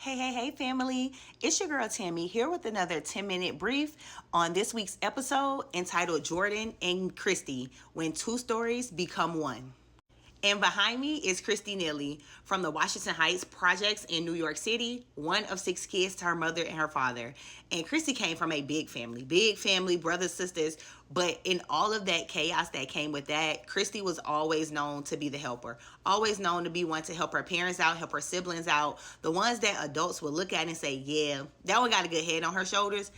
Hey, family. It's your girl Tammy here with another 10-minute brief on this week's episode entitled Jordan and Christie, When Two Stories Become One. And behind me is Christie Neeley from the Washington Heights projects in New York City, one of 6 kids to her mother and her father. And Christie came from a big family, brothers, sisters. But in all of that chaos that came with that, Christie was always known to be the helper, always known to be one to help her parents out, help her siblings out, the ones that adults would look at and say, yeah, that one got a good head on her shoulders.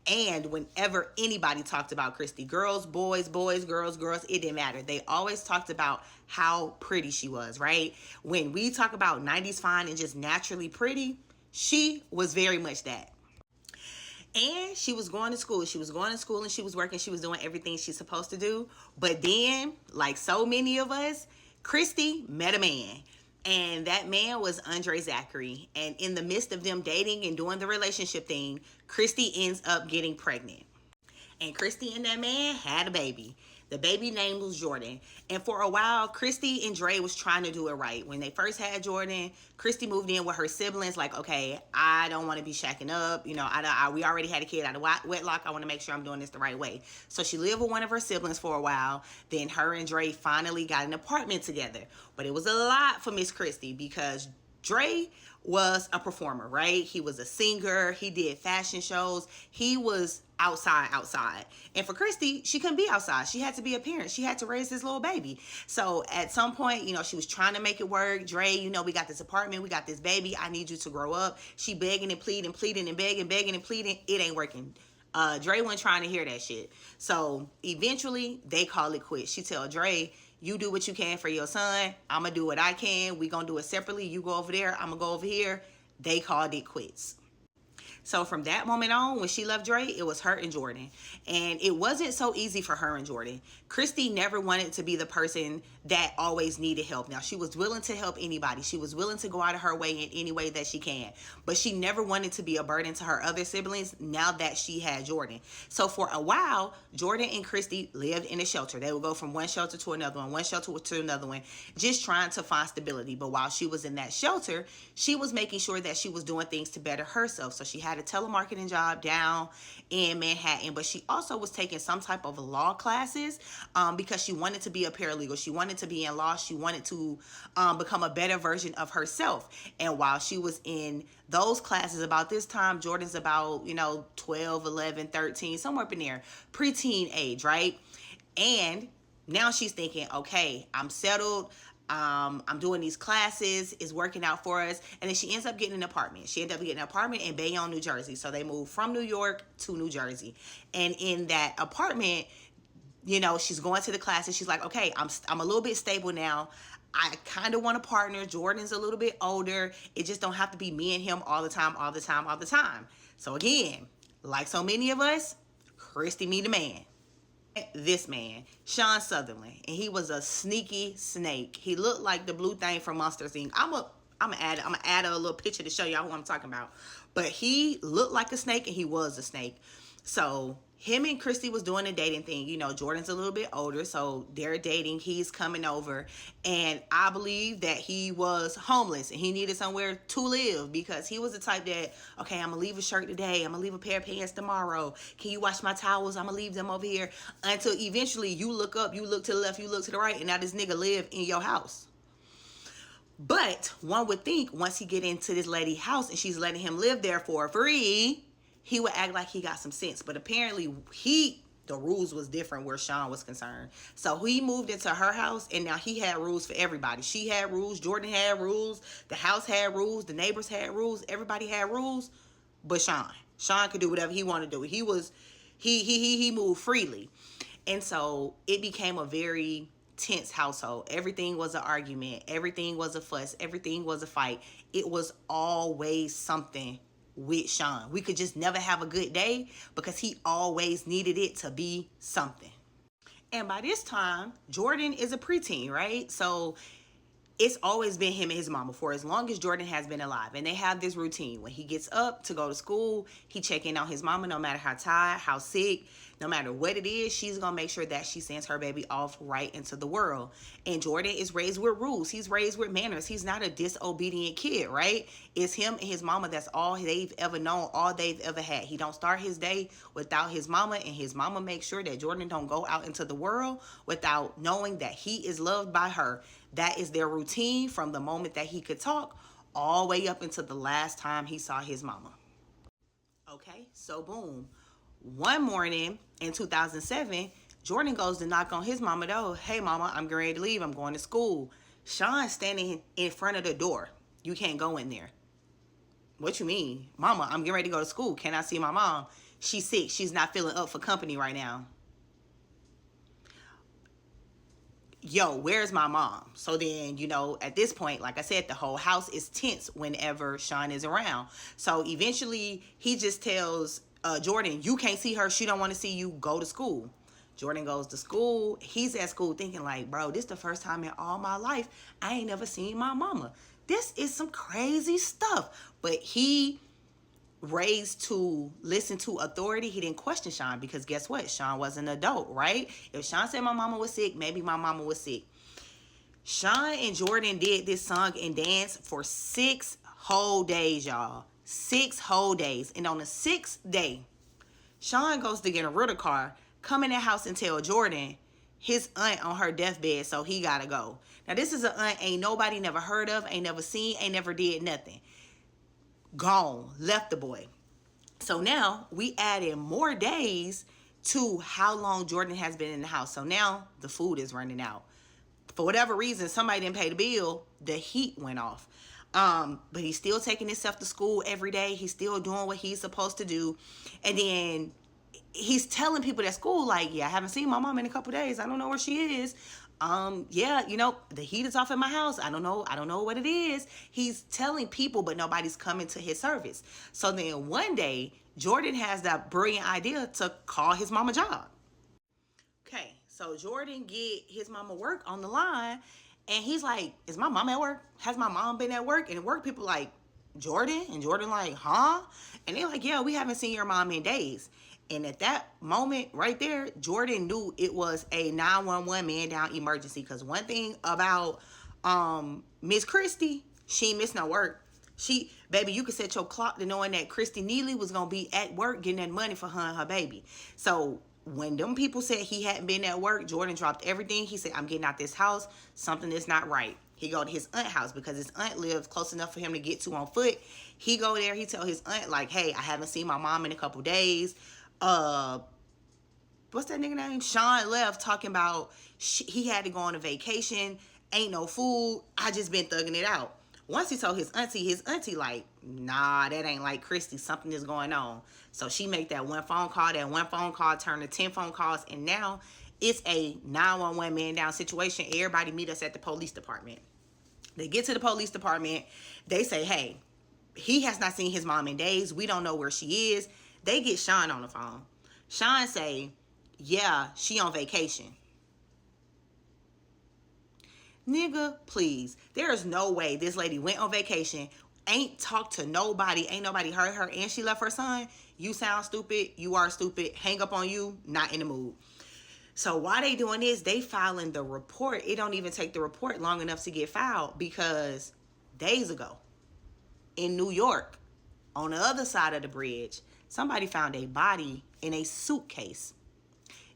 And whenever anybody talked about Christie, girls, boys, girls, it didn't matter. They always talked about how pretty she was, right? When we talk about 90s fine and just naturally pretty, she was very much that. And she was going to school. She was going to school and she was working. She was doing everything she's supposed to do. But then, like so many of us, Christie met a man. And that man was Andre Zachary. And in the midst of them dating and doing the relationship thing, Christie ends up getting pregnant. And Christie and that man had a baby. The baby name was Jordan. And for a while, Christie and Dre was trying to do it right. When they first had Jordan, Christie moved in with her siblings. Like, okay, I don't want to be shacking up. You know, we already had a kid out of wedlock. I want to make sure I'm doing this the right way. So she lived with one of her siblings for a while. Then her and Dre finally got an apartment together. But it was a lot for Miss Christie because Dre was a performer, right? He was a singer. He did fashion shows. He was outside. And for Christie, she couldn't be outside. She had to be a parent. She had to raise this little baby. So at some point, you know, she was trying to make it work. Dre, you know, we got this apartment. We got this baby. I need you to grow up. She begging and pleading and begging and pleading. It ain't working. Dre wasn't trying to hear that shit. So eventually they call it quits. She tell Dre, you do what you can for your son. I'm going to do what I can. We going to do it separately. You go over there. I'm going to go over here. They called it quits. So from that moment on, when she left Dre, it was her and Jordan. And it wasn't so easy for her and Jordan. Christie never wanted to be the person that always needed help. Now, she was willing to help anybody. She was willing to go out of her way in any way that she can. But she never wanted to be a burden to her other siblings now that she had Jordan. So for a while, Jordan and Christie lived in a shelter. They would go from one shelter to another one shelter to another one, just trying to find stability. But while she was in that shelter, she was making sure that she was doing things to better herself. So she had a telemarketing job down in Manhattan, but she also was taking some type of law classes because she wanted to be a paralegal. She wanted to be in law. She wanted to become a better version of herself. And while she was in those classes, about this time, Jordan's about, 12, 11, 13, somewhere up in there, preteen age, right? And now she's thinking, okay, I'm settled. I'm doing these classes. It's working out for us. And then she ends up getting an apartment. She ended up getting an apartment in Bayonne, New Jersey. So they moved from New York to New Jersey. And in that apartment, she's going to the classes. She's like, okay, I'm a little bit stable now. I kind of want a partner. Jordan's a little bit older. It just don't have to be me and him all the time. So again, like so many of us, Christie meet a man. This man, Sean Sutherland, and he was a sneaky snake. He looked like the blue thing from Monsters Inc. I'm gonna add a little picture to show y'all who I'm talking about. But he looked like a snake and he was a snake. So him and Christie was doing a dating thing. Jordan's a little bit older, so they're dating. He's coming over, and I believe that he was homeless and he needed somewhere to live because he was the type that, okay, I'm gonna leave a shirt today, I'm gonna leave a pair of pants tomorrow. Can you wash my towels? I'm gonna leave them over here. Until eventually you look up, you look to the left, you look to the right, and now this nigga live in your house. But one would think once he get into this lady's house and she's letting him live there for free, he would act like he got some sense. But apparently the rules was different where Sean was concerned. So he moved into her house and now he had rules for everybody. She had rules. Jordan had rules. The house had rules. The neighbors had rules. Everybody had rules. But Sean could do whatever he wanted to do. He moved freely. And so it became a very tense household. Everything was an argument. Everything was a fuss. Everything was a fight. It was always something with Sean. We could just never have a good day because he always needed it to be something. And by this time, Jordan is a preteen, right? So it's always been him and his mama for as long as Jordan has been alive. And they have this routine. When he gets up to go to school, he check in on his mama no matter how tired, how sick, no matter what it is. She's going to make sure that she sends her baby off right into the world. And Jordan is raised with rules. He's raised with manners. He's not a disobedient kid, right? It's him and his mama. That's all they've ever known, all they've ever had. He don't start his day without his mama, and his mama makes sure that Jordan don't go out into the world without knowing that he is loved by her. That is their routine from the moment that he could talk all the way up until the last time he saw his mama. Okay, so boom. One morning in 2007, Jordan goes to knock on his mama door. Hey, mama, I'm getting ready to leave. I'm going to school. Sean's standing in front of the door. You can't go in there. What you mean? Mama, I'm getting ready to go to school. Can I see my mom? She's sick. She's not feeling up for company right now. Yo, where's my mom? So then, at this point, like I said, the whole house is tense whenever Sean is around. So eventually he just tells Jordan, you can't see her. She don't want to see you. Go to school. Jordan goes to school. He's at school thinking like, bro, this is the first time in all my life I ain't never seen my mama. This is some crazy stuff. But he raised to listen to authority. He didn't question Sean because guess what? Sean was an adult, right? If Sean said my mama was sick, maybe my mama was sick. Sean and Jordan did this song and dance for 6 whole days, y'all. 6 whole days. And on the 6th day, Sean goes to get a rental car, come in the house and tell Jordan his aunt on her deathbed, so he gotta go. Now this is an aunt ain't nobody never heard of, ain't never seen, ain't never did nothing. Gone, left the boy. So now we added more days to how long Jordan has been in the house. So now the food is running out. For whatever reason, somebody didn't pay the bill. The heat went off. But he's still taking himself to school every day. He's still doing what he's supposed to do. And then he's telling people at school, like, yeah, I haven't seen my mom in a couple days. I don't know where she is. Yeah, the heat is off in my house. I don't know what it is. He's telling people, but nobody's coming to his service. So then one day, Jordan has that brilliant idea to call his mama job. Okay, so Jordan get his mama work on the line, and he's like, is my mom at work? Has my mom been at work? And the work people like, Jordan? And Jordan like, huh? And they're like, yeah, we haven't seen your mom in days. And at that moment right there, Jordan knew it was a 911 man down emergency. Because one thing about Miss Christie, she ain't miss no work. Baby, you could set your clock to knowing that Christie Neeley was going to be at work getting that money for her and her baby. So when them people said he hadn't been at work, Jordan dropped everything. He said, I'm getting out this house. Something is not right. He go to his aunt's house because his aunt lives close enough for him to get to on foot. He go there. He tell his aunt, like, hey, I haven't seen my mom in a couple days. What's that nigga name? Sean left talking about he had to go on a vacation. Ain't no food. I just been thugging it out. Once he told his auntie like, nah, that ain't like Christie. Something is going on. So she make that one phone call. That one phone call turned to 10 phone calls. And now it's a 911 man down situation. Everybody meet us at the police department. They get to the police department. They say, hey, he has not seen his mom in days. We don't know where she is. They get Sean on the phone. Sean say, yeah, she on vacation. Nigga, please. There is no way this lady went on vacation, ain't talked to nobody, ain't nobody heard her, and she left her son. You sound stupid. You are stupid. Hang up on you. Not in the mood. So while they doing this, they filing the report. It don't even take the report long enough to get filed because days ago in New York, on the other side of the bridge, somebody found a body in a suitcase.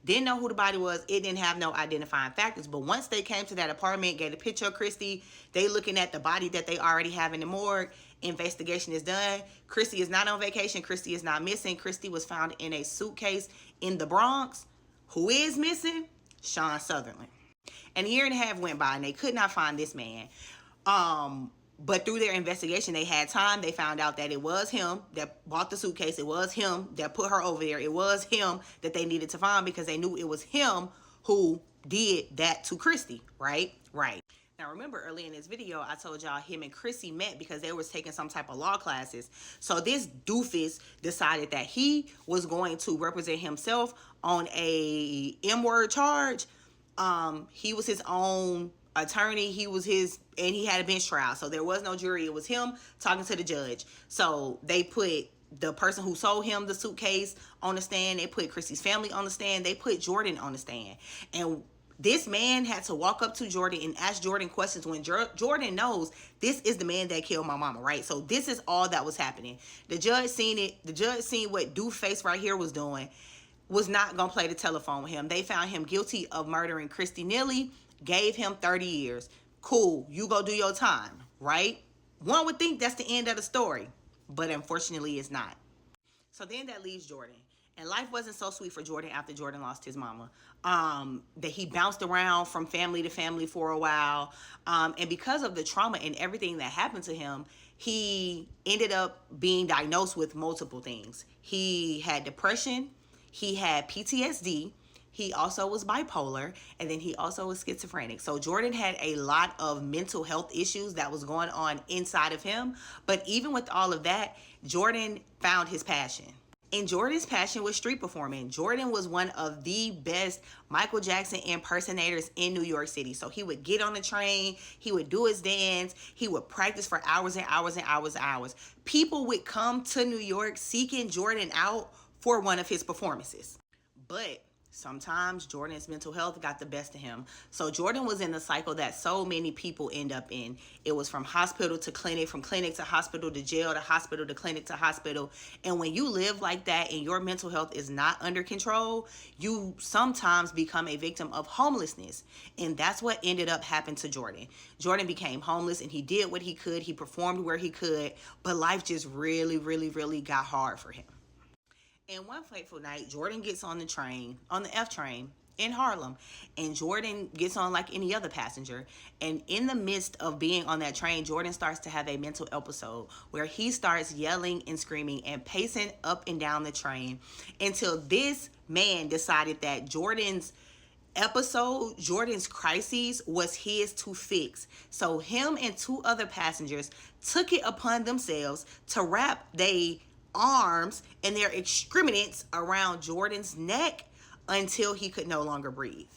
Didn't know who the body was. It didn't have no identifying factors. But once they came to that apartment, gave a picture of Christie, they looking at the body that they already have in the morgue. Investigation is done. Christie is not on vacation. Christie is not missing. Christie was found in a suitcase in the Bronx. Who is missing? Sean Sutherland. And a year and a half went by and they could not find this man. But through their investigation, they had time. They found out that it was him that bought the suitcase. It was him that put her over there. It was him that they needed to find because they knew it was him who did that to Christie, right? Right. Now, remember early in this video, I told y'all him and Christie met because they was taking some type of law classes. So this doofus decided that he was going to represent himself on a M-word charge. He was his own attorney. He was his, and he had a bench trial, so there was no jury. It was him talking to the judge. So they put the person who sold him the suitcase on the stand. They put Christie's family on the stand. They put Jordan on the stand. And this man had to walk up to Jordan and ask Jordan questions when Jordan knows this is the man that killed my mama, right? So this is all that was happening. The judge seen it. The judge seen what Doofface right here was doing. Was not going to play the telephone with him. They found him guilty of murdering Christie Neeley, gave him 30 years. Cool, you go do your time, right? One would think that's the end of the story, but unfortunately it's not. So then that leaves Jordan. And life wasn't so sweet for Jordan after Jordan lost his mama. That he bounced around from family to family for a while. And because of the trauma and everything that happened to him, he ended up being diagnosed with multiple things. He had depression. He had PTSD. He also was bipolar, and then he also was schizophrenic. So Jordan had a lot of mental health issues that was going on inside of him. But even with all of that, Jordan found his passion. And Jordan's passion was street performing. Jordan was one of the best Michael Jackson impersonators in New York City. So he would get on the train, he would do his dance, he would practice for hours and hours and hours and hours. People would come to New York seeking Jordan out for one of his performances. But sometimes Jordan's mental health got the best of him. So Jordan was in the cycle that so many people end up in. It was from hospital to clinic, from clinic to hospital to jail to hospital to clinic to hospital. And when you live like that and your mental health is not under control, you sometimes become a victim of homelessness. And that's what ended up happening to Jordan. Jordan became homeless and he did what he could. He performed where he could, but life just really, really, really got hard for him. And one fateful night, Jordan gets on the train, on the F train in Harlem, and Jordan gets on like any other passenger. And in the midst of being on that train, Jordan starts to have a mental episode where he starts yelling and screaming and pacing up and down the train until this man decided that Jordan's crises was his to fix. So him and two other passengers took it upon themselves to wrap their arms and their excrements around Jordan's neck until he could no longer breathe.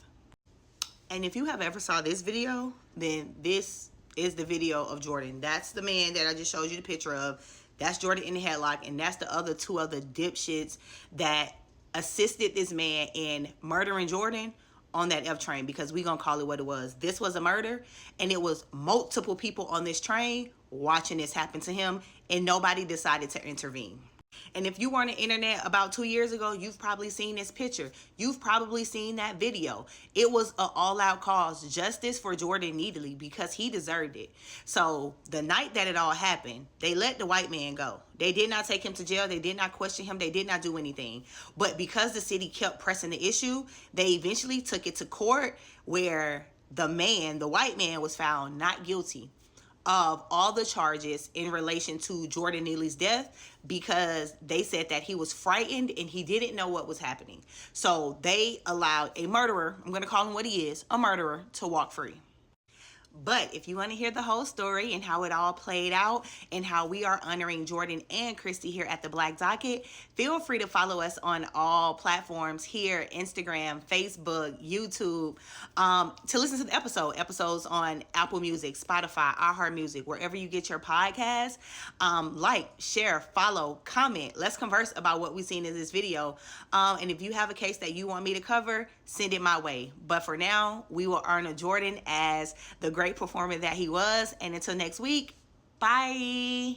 And if you have ever saw this video, then this is the video of Jordan. That's the man that I just showed you the picture of. That's Jordan in the headlock, and that's the two other dipshits that assisted this man in murdering Jordan on that F train, because we gonna call it what it was. This was a murder, and it was multiple people on this train watching this happen to him, and nobody decided to intervene. And if you were on the internet about 2 years ago, you've probably seen this picture. You've probably seen that video. It was an all-out cause, justice for Jordan Neeley, because he deserved it. So the night that it all happened, they let the white man go. They did not take him to jail. They did not question him. They did not do anything. But because the city kept pressing the issue, they eventually took it to court, where the white man was found not guilty of all the charges in relation to Jordan Neeley's death, because they said that he was frightened and he didn't know what was happening. So they allowed a murderer, I'm going to call him what he is, a murderer, to walk free. But if you want to hear the whole story and how it all played out and how we are honoring Jordan and Christie here at the Black Docket, feel free to follow us on all platforms here, Instagram, Facebook, YouTube, to listen to the episodes on Apple Music, Spotify, iHeartMusic, wherever you get your podcasts. Like, share, follow, comment. Let's converse about what we've seen in this video. And if you have a case that you want me to cover, send it my way. But for now, we will honor Jordan as the great performer that he was. And until next week, bye.